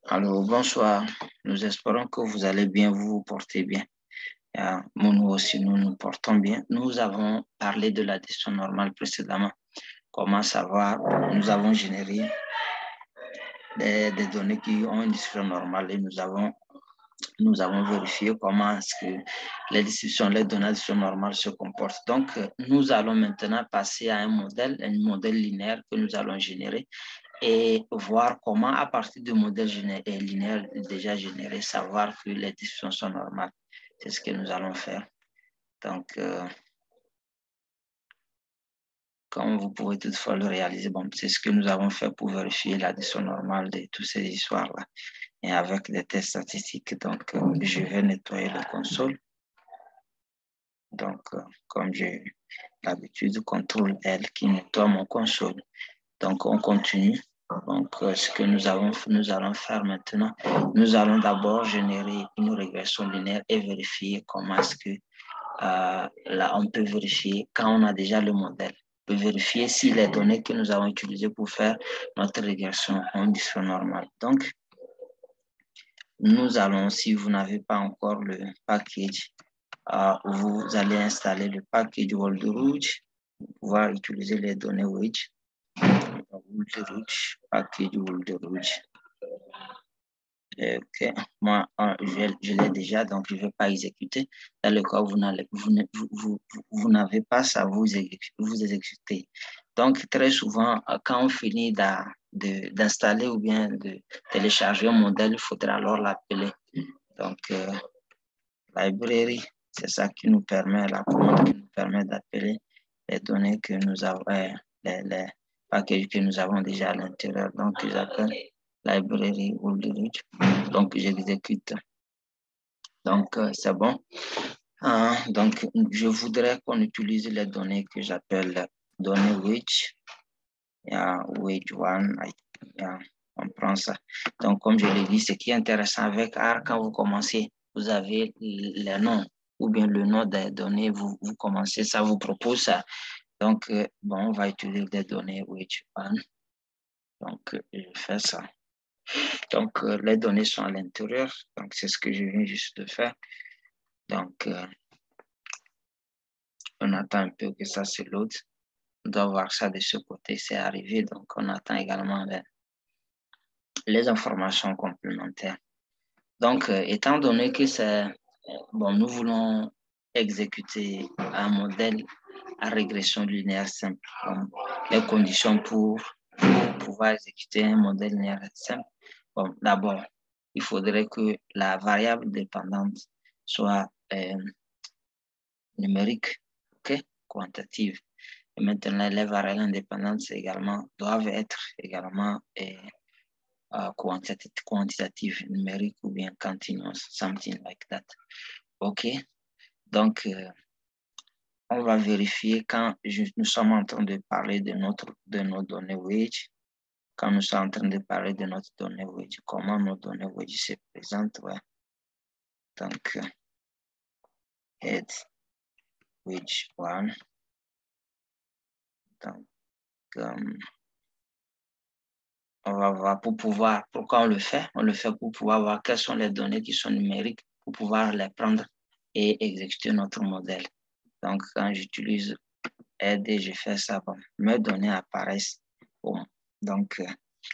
Alors, bonsoir. Nous espérons que vous allez bien, vous vous portez bien. Nous aussi, nous nous portons bien. Nous avons parlé de l'addition normale précédemment. Comment savoir? Nous avons généré des données qui ont une distribution normale et nous avons vérifié comment est-ce que les données d'addition normale se comportent. Donc, nous allons maintenant passer à un modèle linéaire que nous allons générer et voir comment, à partir du modèle linéaire déjà généré, savoir que les distributions sont normales. C'est ce que nous allons faire. Donc, comme vous pouvez toutefois le réaliser, bon, c'est ce que nous avons fait pour vérifier l'addition normale de toutes ces histoires-là. Et avec des tests statistiques, donc, je vais nettoyer la console. Donc, comme j'ai l'habitude, CTRL L qui nettoie mon console. Donc, on continue. Donc, ce que nous allons faire maintenant, nous allons d'abord générer une régression linéaire et vérifier comment est-ce que là, on peut vérifier quand on a déjà le modèle. On peut vérifier si les données que nous avons utilisées pour faire notre régression ont une distribution normale. Donc, nous allons, si vous n'avez pas encore le package, vous allez installer le package WorldRouge pour pouvoir utiliser les données Wedge. Package WorldRouge. Ok, moi, je l'ai déjà, donc je ne vais pas exécuter. Dans le cas où vous n'avez pas ça, vous exécutez. Donc, très souvent, quand on finit d'installer ou bien de télécharger un modèle, il faudra alors l'appeler. Donc, library, c'est ça qui nous permet, la commande qui nous permet d'appeler les données que nous avons, les packages que nous avons déjà à l'intérieur. Donc, j'appelle library WorldRouge. Donc, j'exécute. Donc, c'est bon. Donc, je voudrais qu'on utilise les données que j'appelle données Wedge. Wedge 1. On prend ça. Donc, comme je l'ai dit, ce qui est intéressant avec R, quand vous commencez, vous avez les noms ou bien le nom des données, vous commencez, ça vous propose ça. Donc, bon, on va utiliser des données Wedge 1. Donc, je fais ça. Donc, les données sont à l'intérieur. Donc, c'est ce que je viens juste de faire. Donc, on attend un peu que ça se load. On doit voir ça de ce côté, c'est arrivé. Donc, on attend également les informations complémentaires. Donc, étant donné que c'est, bon, nous voulons exécuter un modèle à régression linéaire simple. Donc, les conditions pour pouvoir exécuter un modèle linéaire simple. Bon, d'abord, il faudrait que la variable dépendante soit numérique, ok, quantitative. Et maintenant, les variables indépendantes doivent être également quantitative, numérique ou bien continuous, something like that. OK. Donc, on va vérifier quand nous sommes en train de parler de nos données Wedge, quand nous sommes en train de parler de notre donnée Wedge, comment nos données Wedge se présentent. Ouais. Donc, head Wedge 1. Donc, on va voir pourquoi on le fait. On le fait pour pouvoir voir quelles sont les données qui sont numériques pour pouvoir les prendre et exécuter notre modèle. Donc, quand j'utilise aide et je fais ça, bon, mes données apparaissent. Bon, donc,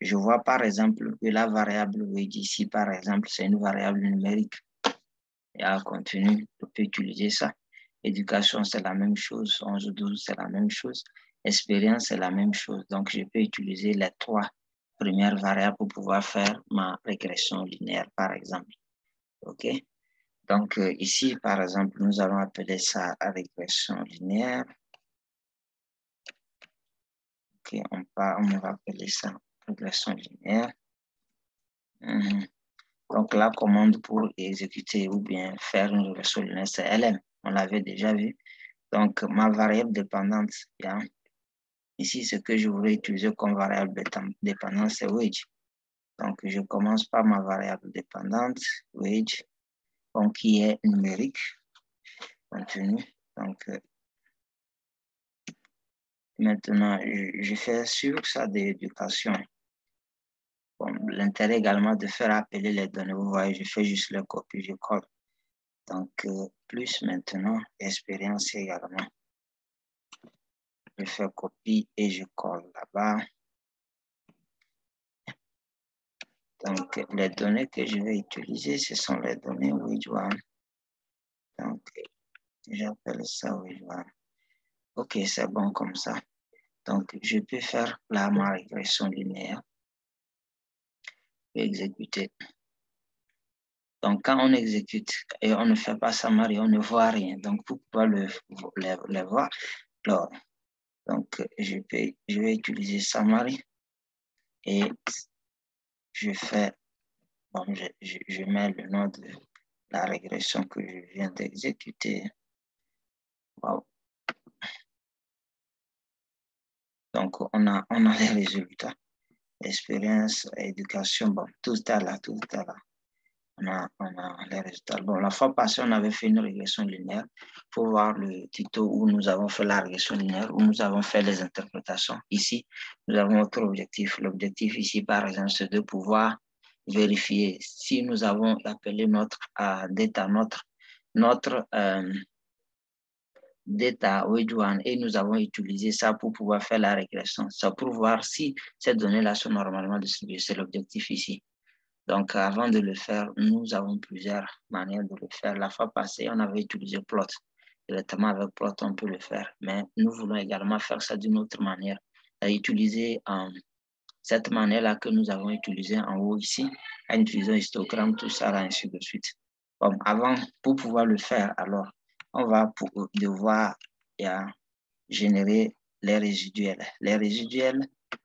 je vois par exemple que la variable wedge ici, par exemple, c'est une variable numérique. Et à continu, on peut utiliser ça. Éducation, c'est la même chose. 11-12, c'est la même chose. Expérience, c'est la même chose. Donc, je peux utiliser les trois premières variables pour pouvoir faire ma régression linéaire, par exemple. OK? Donc, ici, par exemple, nous allons appeler ça régression linéaire. OK, on va appeler ça régression linéaire. Donc, la commande pour exécuter ou bien faire une régression linéaire, c'est LM. On l'avait déjà vu. Donc, ma variable dépendante, bien, ici, ce que je voudrais utiliser comme variable dépendante, c'est wedge. Donc, je commence par ma variable dépendante, wedge, donc, qui est numérique. Continue. Donc, maintenant, je fais sur ça d'éducation. Bon, l'intérêt également de faire appeler les données. Vous voyez, je fais juste le copie, je colle. Donc, plus maintenant, expérience également. Je fais copie et je colle là-bas. Donc, les données que je vais utiliser, ce sont les données Widget. Donc, j'appelle ça Widget. OK, c'est bon comme ça. Donc, je peux faire ma régression linéaire. Exécuter. Donc, quand on exécute et on ne fait pas summary, on ne voit rien. Donc, pour pouvoir le voir, alors, donc, je vais utiliser summary et je fais, bon, je mets le nom de la régression que je viens d'exécuter. Wow. Donc, on a les résultats. Expérience, éducation, bon, tout est là. On a les résultats. Bon, la fois passée, on avait fait une régression linéaire. Il faut voir le tuto où nous avons fait la régression linéaire, où nous avons fait les interprétations. Ici, nous avons notre objectif. L'objectif ici, par exemple, c'est de pouvoir vérifier si nous avons appelé notre data, notre data Widget et nous avons utilisé ça pour pouvoir faire la régression. C'est pour voir si ces données-là sont normalement distribuées. C'est l'objectif ici. Donc, avant de le faire, nous avons plusieurs manières de le faire. La fois passée, on avait utilisé Plot. Directement avec Plot, on peut le faire. Mais nous voulons également faire ça d'une autre manière. Utiliser cette manière-là que nous avons utilisée en haut ici, en utilisant histogramme, tout ça, là, ainsi de suite. Bon, avant, pour pouvoir le faire, alors, on va devoir générer les résiduels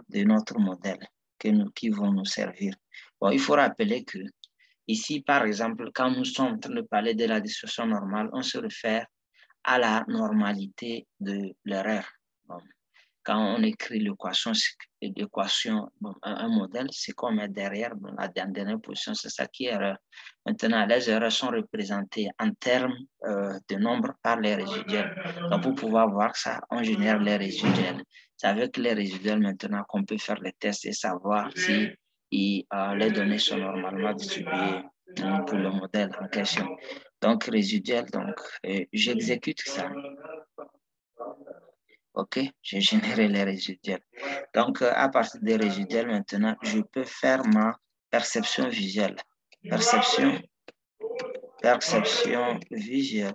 de notre modèle qui vont nous servir. Bon, il faut rappeler que ici, par exemple, quand nous sommes en train de parler de la distribution normale, on se réfère à la normalité de l'erreur. Bon, quand on écrit l'équation, un modèle, c'est qu'on met derrière, bon, la dernière position, c'est ça qui est erreur. Maintenant, les erreurs sont représentées en termes de nombre par les résiduels. Donc, pour pouvoir voir ça, on génère les résiduels. C'est avec les résiduels maintenant qu'on peut faire les tests et savoir si les données sont normalement distribuées pour le modèle en question. Donc, résiduel, donc, j'exécute ça. OK, j'ai généré les résiduels. Donc, à partir des résiduels, maintenant, je peux faire ma perception visuelle. Perception visuelle.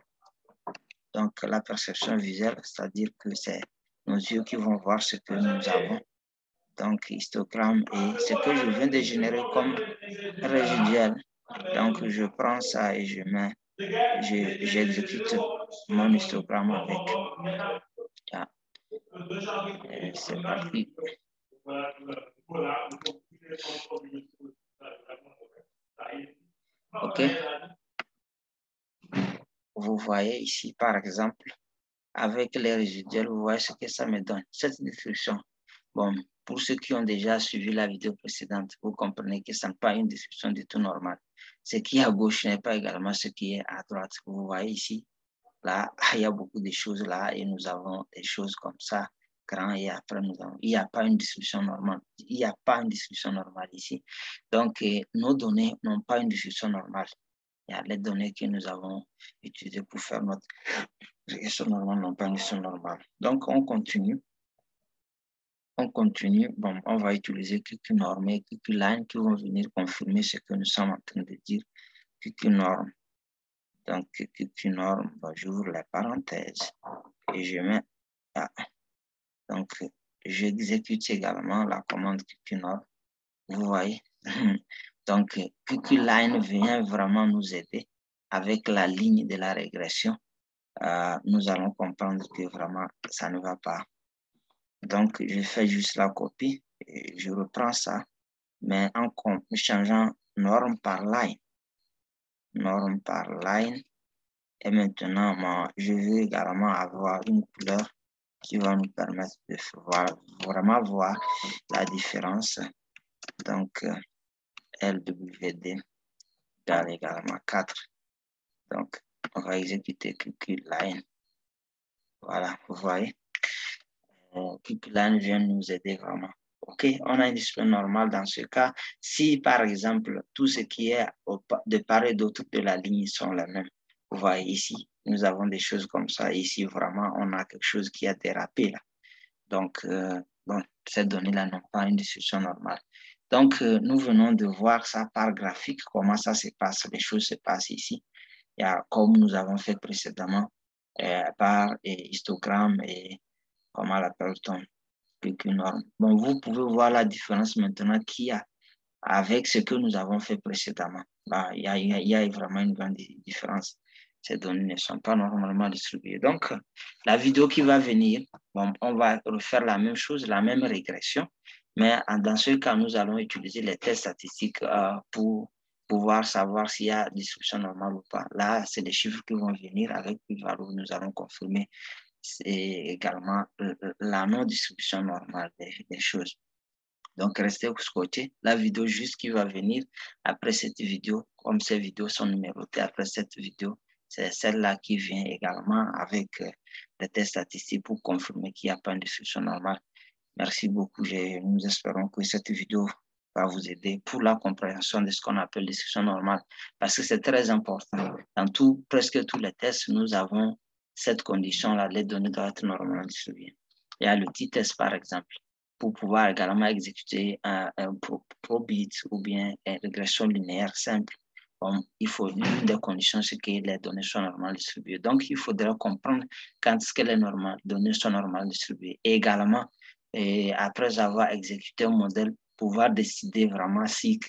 Donc, la perception visuelle, c'est-à-dire que c'est nos yeux qui vont voir ce que nous avons. Donc, histogramme et ce que je viens de générer comme résiduel. Donc, je prends ça et j'exécute mon histogramme avec. C'est parti. OK. Vous voyez ici, par exemple, avec les résiduels, vous voyez ce que ça me donne. Cette description. Bon, pour ceux qui ont déjà suivi la vidéo précédente, vous comprenez que ce n'est pas une description du tout normale. Ce qui est à gauche n'est pas également ce qui est à droite. Vous voyez ici, là, il y a beaucoup de choses là et nous avons des choses comme ça. Grand et après, il n'y a pas une distribution normale. Il n'y a pas une distribution normale ici. Donc, nos données n'ont pas une distribution normale. Il y a les données que nous avons utilisées pour faire notre régression normale n'ont pas une distribution normale. Donc, on continue. Bon, on va utiliser QQ-norm et QQ-line qui vont venir confirmer ce que nous sommes en train de dire. QQ-norm. Donc, QQ-norm, bon, j'ouvre les parenthèses et je mets là. Donc, j'exécute également la commande QQ-norm. Vous voyez? Donc, QQ-line vient vraiment nous aider avec la ligne de la régression. Nous allons comprendre que vraiment, ça ne va pas. Donc, je fais juste la copie et je reprends ça, mais en changeant norme par line. Norme par line. Et maintenant, je veux également avoir une couleur qui va nous permettre de vraiment voir la différence. Donc, LWD égale également 4. Donc, on va exécuter QQ-line. Voilà, vous voyez. QQ-line vient nous aider vraiment. OK, on a une discipline normale dans ce cas. Si, par exemple, tout ce qui est de part et d'autre de la ligne sont les mêmes. Vous voyez ici, nous avons des choses comme ça. Ici, vraiment, on a quelque chose qui a dérapé là. Donc, bon, ces données-là n'ont pas une distribution normale. Donc, nous venons de voir ça par graphique, comment ça se passe, les choses se passent ici. Il y a, comme nous avons fait précédemment, par histogramme et comment l'appelle-t-on, norme. Bon, vous pouvez voir la différence maintenant qu'il y a avec ce que nous avons fait précédemment. Bah, il y a vraiment une grande différence. Ces données ne sont pas normalement distribuées. Donc, la vidéo qui va venir, bon, on va refaire la même chose, la même régression, mais dans ce cas, nous allons utiliser les tests statistiques pour pouvoir savoir s'il y a distribution normale ou pas. Là, c'est des chiffres qui vont venir avec plus-value. Nous allons confirmer également la non-distribution normale des choses. Donc, restez scotché. La vidéo juste qui va venir après cette vidéo, comme ces vidéos sont numérotées après cette vidéo, c'est celle-là qui vient également avec des tests statistiques pour confirmer qu'il n'y a pas une distribution normale. Merci beaucoup. Nous espérons que cette vidéo va vous aider pour la compréhension de ce qu'on appelle distribution normale, parce que c'est très important. Dans presque tous les tests, nous avons cette condition-là, les données doivent être normalement distribuées. Il y a le t-test, par exemple, pour pouvoir également exécuter un probit ou bien une régression linéaire simple. Bon, il faut l'une des conditions, c'est que les données soient normalement distribuées. Donc, il faudra comprendre quand est-ce que les données sont normalement distribuées. Et également, et après avoir exécuté un modèle, pouvoir décider vraiment si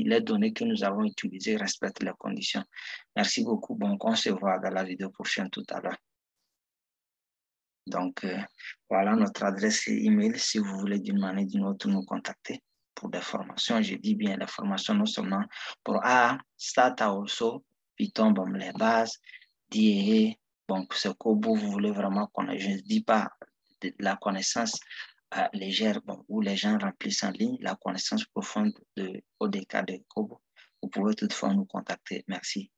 les données que nous avons utilisées respectent les conditions. Merci beaucoup. Bon, on se voit dans la vidéo prochaine tout à l'heure. Donc, voilà notre adresse email si vous voulez d'une manière ou d'une autre nous contacter pour des formations. Je dis bien des formations non seulement pour Start also, Python, bon, les bases, DE, bon, ce que vous voulez vraiment connaître. Je ne dis pas de la connaissance légère, bon, où les gens remplissent en ligne, la connaissance profonde de ODK de Kobo. Vous pouvez toutefois nous contacter. Merci.